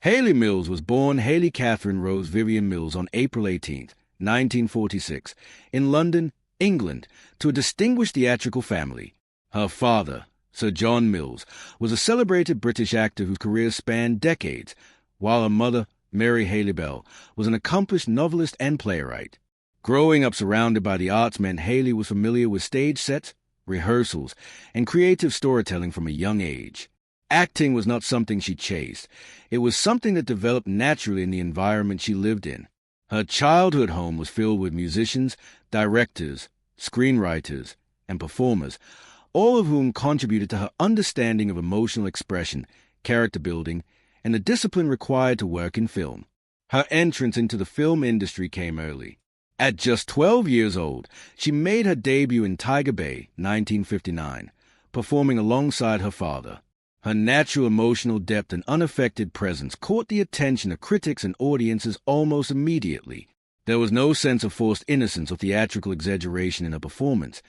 Hayley Mills was born Hayley Catherine Rose Vivian Mills on April 18, 1946, in London, England, to a distinguished theatrical family. Her father, Sir John Mills, was a celebrated British actor whose career spanned decades, while her mother, Mary Hayley Bell, was an accomplished novelist and playwright. Growing up surrounded by the arts meant Hayley was familiar with stage sets, rehearsals, and creative storytelling from a young age. Acting was not something she chased. It was something that developed naturally in the environment she lived in. Her childhood home was filled with musicians, directors, screenwriters, and performers, all of whom contributed to her understanding of emotional expression, character building, and the discipline required to work in film. Her entrance into the film industry came early. At just 12 years old, she made her debut in Tiger Bay, 1959, performing alongside her father. Her natural emotional depth and unaffected presence caught the attention of critics and audiences almost immediately. There was no sense of forced innocence or theatrical exaggeration in her performance.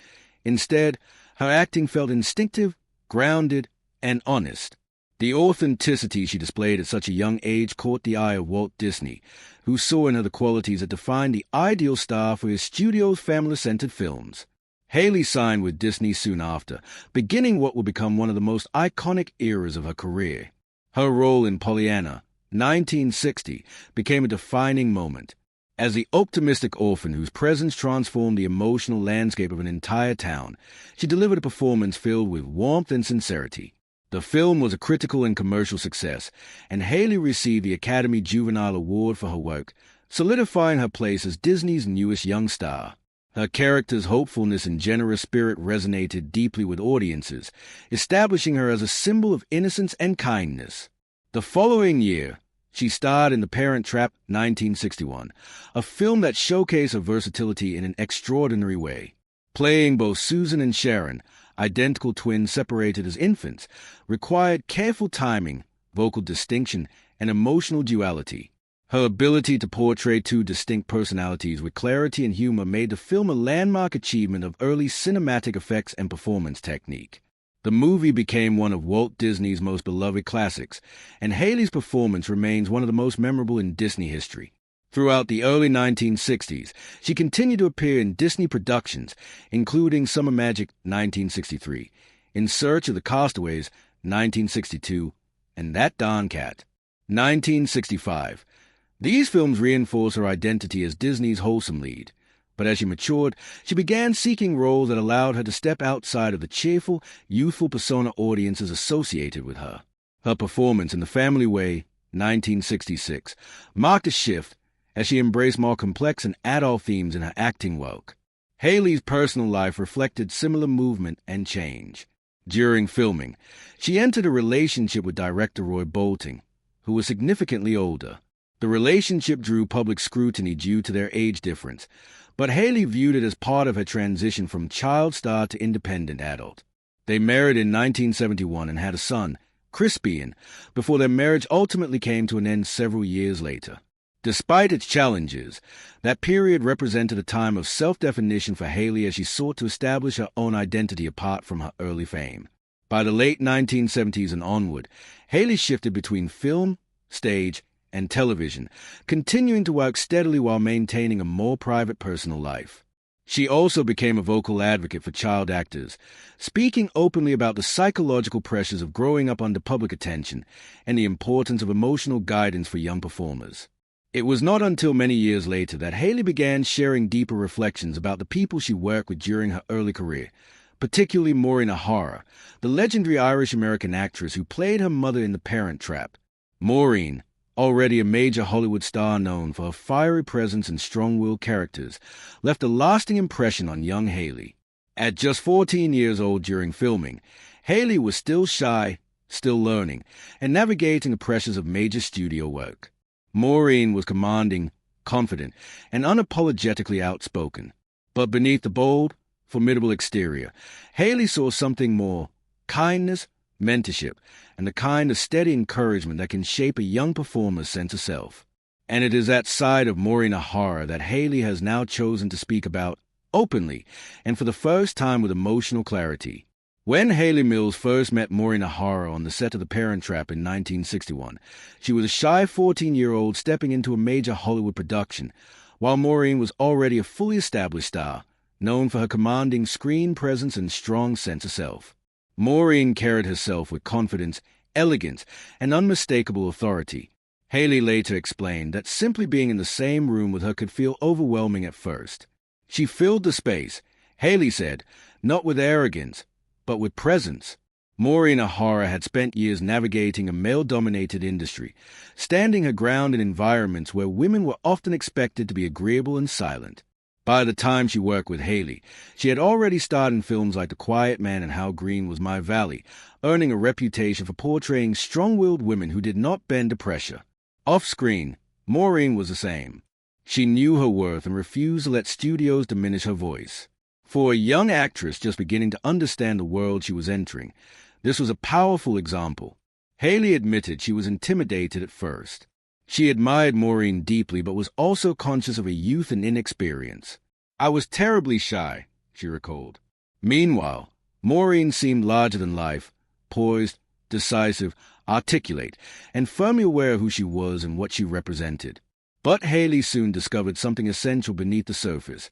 Instead, her acting felt instinctive, grounded, and honest. The authenticity she displayed at such a young age caught the eye of Walt Disney, who saw in her the qualities that defined the ideal star for his studio's family-centered films. Hayley signed with Disney soon after, beginning what would become one of the most iconic eras of her career. Her role in Pollyanna, 1960, became a defining moment. As the optimistic orphan whose presence transformed the emotional landscape of an entire town, she delivered a performance filled with warmth and sincerity. The film was a critical and commercial success, and Hayley received the Academy Juvenile Award for her work, solidifying her place as Disney's newest young star. Her character's hopefulness and generous spirit resonated deeply with audiences, establishing her as a symbol of innocence and kindness. The following year, she starred in The Parent Trap, 1961, a film that showcased her versatility in an extraordinary way. Playing both Susan and Sharon, identical twins separated as infants, required careful timing, vocal distinction, and emotional duality. Her ability to portray two distinct personalities with clarity and humor made the film a landmark achievement of early cinematic effects and performance technique. The movie became one of Walt Disney's most beloved classics, and Hayley's performance remains one of the most memorable in Disney history. Throughout the early 1960s, she continued to appear in Disney productions, including Summer Magic, 1963, In Search of the Castaways, 1962, and That Darn Cat, 1965. These films reinforced her identity as Disney's wholesome lead, but as she matured, she began seeking roles that allowed her to step outside of the cheerful, youthful persona audiences associated with her. Her performance in The Family Way, 1966, marked a shift as she embraced more complex and adult themes in her acting work. Hayley's personal life reflected similar movement and change. During filming, she entered a relationship with director Roy Bolting, who was significantly older. The relationship drew public scrutiny due to their age difference, but Hayley viewed it as part of her transition from child star to independent adult. They married in 1971 and had a son, Crispian, before their marriage ultimately came to an end several years later. Despite its challenges, that period represented a time of self-definition for Hayley as she sought to establish her own identity apart from her early fame. By the late 1970s and onward, Hayley shifted between film, stage, and television, continuing to work steadily while maintaining a more private personal life. She also became a vocal advocate for child actors, speaking openly about the psychological pressures of growing up under public attention and the importance of emotional guidance for young performers. It was not until many years later that Hayley began sharing deeper reflections about the people she worked with during her early career, particularly Maureen, the legendary Irish-American actress who played her mother in The Parent Trap. Maureen, already a major Hollywood star known for her fiery presence and strong-willed characters, left a lasting impression on young Hayley. At just 14 years old during filming, Hayley was still shy, still learning, and navigating the pressures of major studio work. Maureen was commanding, confident, and unapologetically outspoken. But beneath the bold, formidable exterior, Hayley saw something more: kindness, mentorship, and the kind of steady encouragement that can shape a young performer's sense of self. And it is that side of Maureen that Hayley has now chosen to speak about openly and for the first time with emotional clarity. When Hayley Mills first met Maureen O'Hara on the set of The Parent Trap in 1961, she was a shy 14-year-old stepping into a major Hollywood production, while Maureen was already a fully established star, known for her commanding screen presence and strong sense of self. Maureen carried herself with confidence, elegance, and unmistakable authority. Hayley later explained that simply being in the same room with her could feel overwhelming at first. She filled the space, Hayley said, not with arrogance, but with presence. Maureen O'Hara had spent years navigating a male-dominated industry, standing her ground in environments where women were often expected to be agreeable and silent. By the time she worked with Hayley, she had already starred in films like The Quiet Man and How Green Was My Valley, earning a reputation for portraying strong-willed women who did not bend to pressure. Off-screen, Maureen was the same. She knew her worth and refused to let studios diminish her voice. For a young actress just beginning to understand the world she was entering, this was a powerful example. Hayley admitted she was intimidated at first. She admired Maureen deeply but was also conscious of her youth and inexperience. "I was terribly shy," she recalled. Meanwhile, Maureen seemed larger than life, poised, decisive, articulate, and firmly aware of who she was and what she represented. But Hayley soon discovered something essential beneath the surface.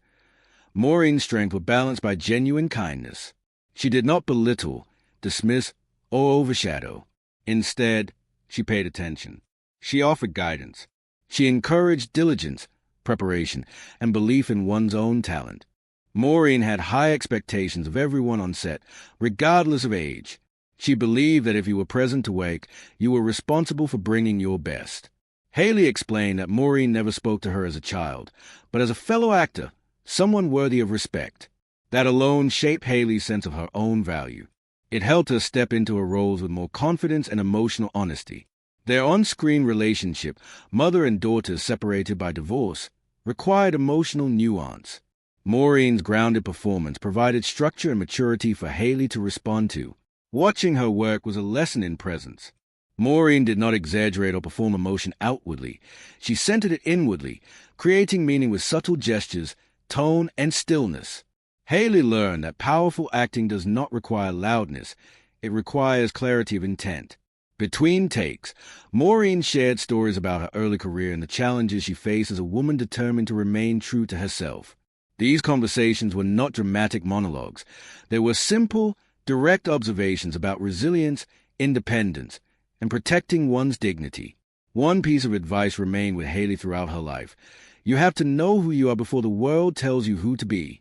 Maureen's strength was balanced by genuine kindness. She did not belittle, dismiss, or overshadow. Instead, she paid attention. She offered guidance. She encouraged diligence, preparation, and belief in one's own talent. Maureen had high expectations of everyone on set, regardless of age. She believed that if you were present to work, you were responsible for bringing your best. Hayley explained that Maureen never spoke to her as a child, but as a fellow actor, someone worthy of respect. That alone shaped Hayley's sense of her own value. It helped her step into her roles with more confidence and emotional honesty. Their on-screen relationship, mother and daughter separated by divorce, required emotional nuance. Maureen's grounded performance provided structure and maturity for Hayley to respond to. Watching her work was a lesson in presence. Maureen did not exaggerate or perform emotion outwardly. She centered it inwardly, creating meaning with subtle gestures, tone, and stillness. Hayley learned that powerful acting does not require loudness. It requires clarity of intent. Between takes, Maureen shared stories about her early career and the challenges she faced as a woman determined to remain true to herself. These conversations were not dramatic monologues. They were simple, direct observations about resilience, independence, and protecting one's dignity. One piece of advice remained with Hayley throughout her life. You have to know who you are before the world tells you who to be.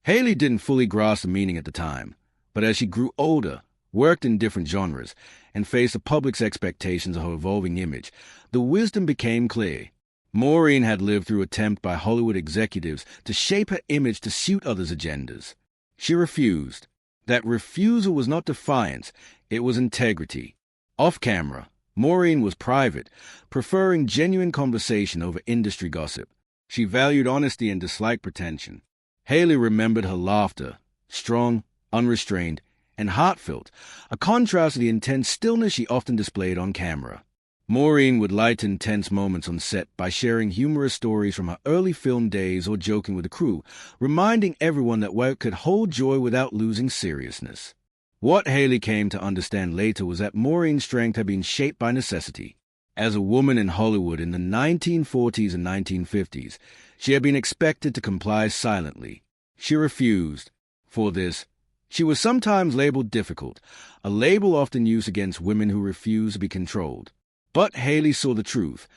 Hayley didn't fully grasp the meaning at the time, but as she grew older, worked in different genres, and faced the public's expectations of her evolving image, the wisdom became clear. Maureen had lived through attempts by Hollywood executives to shape her image to suit others' agendas. She refused. That refusal was not defiance, it was integrity. Off camera, Maureen was private, preferring genuine conversation over industry gossip. She valued honesty and disliked pretension. Hayley remembered her laughter, strong, unrestrained, and heartfelt, a contrast to the intense stillness she often displayed on camera. Maureen would lighten tense moments on set by sharing humorous stories from her early film days or joking with the crew, reminding everyone that work could hold joy without losing seriousness. What Hayley came to understand later was that Maureen's strength had been shaped by necessity. As a woman in Hollywood in the 1940s and 1950s, she had been expected to comply silently. She refused. For this, she was sometimes labeled difficult, a label often used against women who refused to be controlled. But Hayley saw the truth.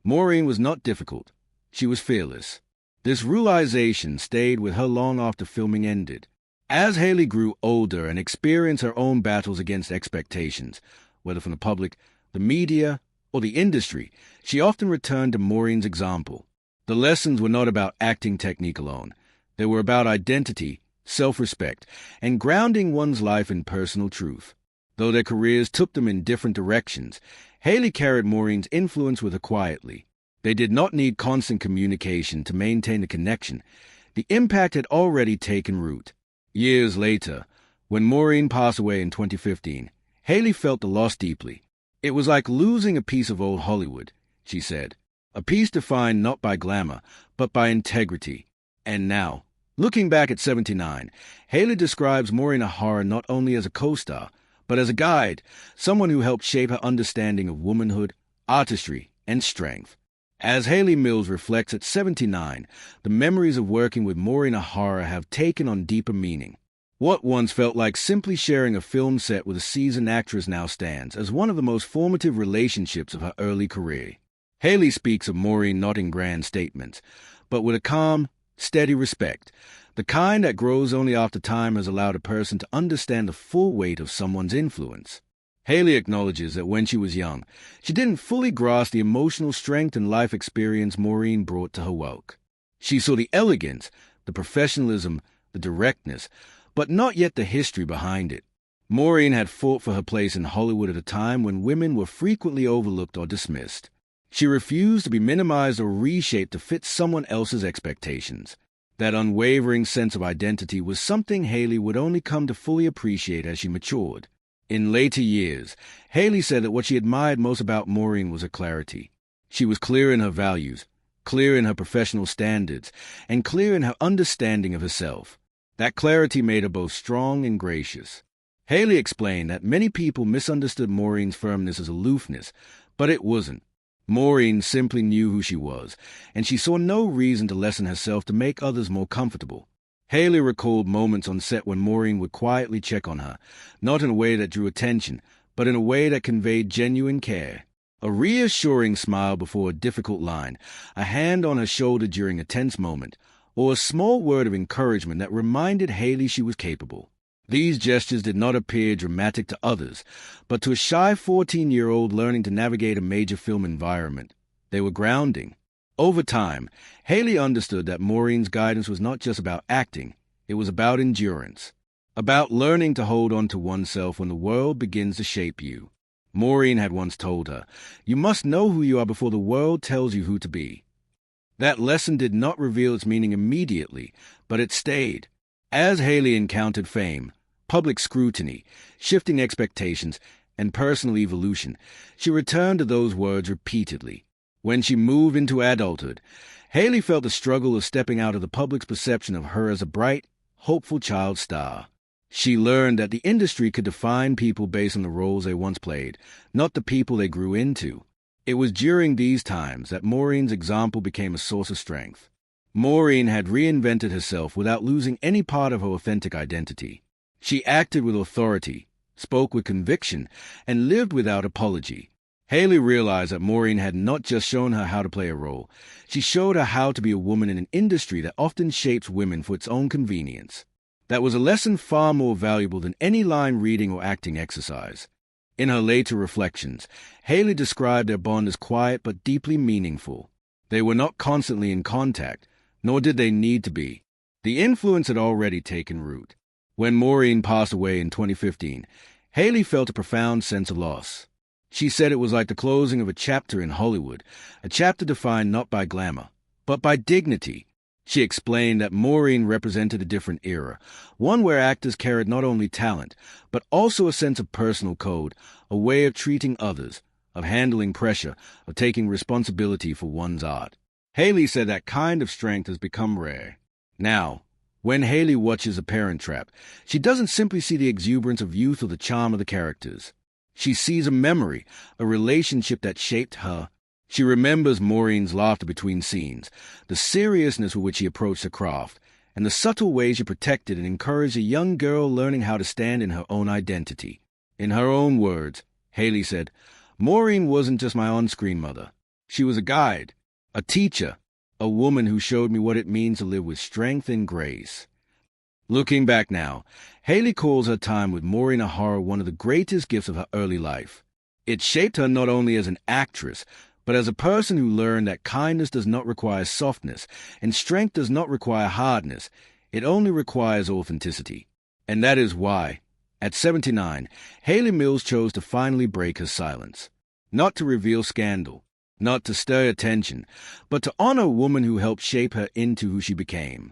Maureen was not difficult. She was fearless. This realization stayed with her long after filming ended. As Hayley grew older and experienced her own battles against expectations, whether from the public, the media, or the industry, she often returned to Maureen's example. The lessons were not about acting technique alone. They were about identity, self-respect, and grounding one's life in personal truth. Though their careers took them in different directions, Hayley carried Maureen's influence with her quietly. They did not need constant communication to maintain the connection. The impact had already taken root. Years later, when Maureen passed away in 2015, Hayley felt the loss deeply. "It was like losing a piece of old Hollywood," she said. "A piece defined not by glamour, but by integrity. And now, Looking back at 79, Hayley describes Maureen O'Hara not only as a co-star, but as a guide, someone who helped shape her understanding of womanhood, artistry, and strength. As Hayley Mills reflects at 79, the memories of working with Maureen O'Hara have taken on deeper meaning. What once felt like simply sharing a film set with a seasoned actress now stands as one of the most formative relationships of her early career. Hayley speaks of Maureen not in grand statements, but with a calm, steady respect, the kind that grows only after time has allowed a person to understand the full weight of someone's influence. Hayley acknowledges that when she was young, she didn't fully grasp the emotional strength and life experience Maureen brought to her work. She saw the elegance, the professionalism, the directness, but not yet the history behind it. Maureen had fought for her place in Hollywood at a time when women were frequently overlooked or dismissed. She refused to be minimized or reshaped to fit someone else's expectations. That unwavering sense of identity was something Hayley would only come to fully appreciate as she matured. In later years, Hayley said that what she admired most about Maureen was her clarity. She was clear in her values, clear in her professional standards, and clear in her understanding of herself. That clarity made her both strong and gracious. Hayley explained that many people misunderstood Maureen's firmness as aloofness, but it wasn't. Maureen simply knew who she was, and she saw no reason to lessen herself to make others more comfortable. Hayley recalled moments on set when Maureen would quietly check on her, not in a way that drew attention, but in a way that conveyed genuine care. A reassuring smile before a difficult line, a hand on her shoulder during a tense moment, or a small word of encouragement that reminded Hayley she was capable. These gestures did not appear dramatic to others, but to a shy 14-year-old learning to navigate a major film environment, they were grounding. Over time, Hayley understood that Maureen's guidance was not just about acting, it was about endurance, about learning to hold on to oneself when the world begins to shape you. Maureen had once told her, "You must know who you are before the world tells you who to be." That lesson did not reveal its meaning immediately, but it stayed. As Hayley encountered fame, public scrutiny, shifting expectations, and personal evolution, she returned to those words repeatedly. When she moved into adulthood, Hayley felt the struggle of stepping out of the public's perception of her as a bright, hopeful child star. She learned that the industry could define people based on the roles they once played, not the people they grew into. It was during these times that Maureen's example became a source of strength. Maureen had reinvented herself without losing any part of her authentic identity. She acted with authority, spoke with conviction, and lived without apology. Hayley realized that Maureen had not just shown her how to play a role, she showed her how to be a woman in an industry that often shapes women for its own convenience. That was a lesson far more valuable than any line reading or acting exercise. In her later reflections, Hayley described their bond as quiet but deeply meaningful. They were not constantly in contact, nor did they need to be. The influence had already taken root. When Maureen passed away in 2015, Hayley felt a profound sense of loss. She said it was like the closing of a chapter in Hollywood, a chapter defined not by glamour, but by dignity. She explained that Maureen represented a different era, one where actors carried not only talent, but also a sense of personal code, a way of treating others, of handling pressure, of taking responsibility for one's art. Hayley said that kind of strength has become rare. Now, when Hayley watches A Parent Trap, she doesn't simply see the exuberance of youth or the charm of the characters. She sees a memory, a relationship that shaped her. She remembers Maureen's laughter between scenes, the seriousness with which she approached her craft, and the subtle ways she protected and encouraged a young girl learning how to stand in her own identity. In her own words, Hayley said, "Maureen wasn't just my on-screen mother. She was a guide, a teacher, a woman who showed me what it means to live with strength and grace." Looking back now, Hayley calls her time with Maureen O'Hara one of the greatest gifts of her early life. It shaped her not only as an actress, but as a person who learned that kindness does not require softness, and strength does not require hardness. It only requires authenticity. And that is why, at 79, Hayley Mills chose to finally break her silence. Not to reveal scandal, not to stir attention, but to honor a woman who helped shape her into who she became.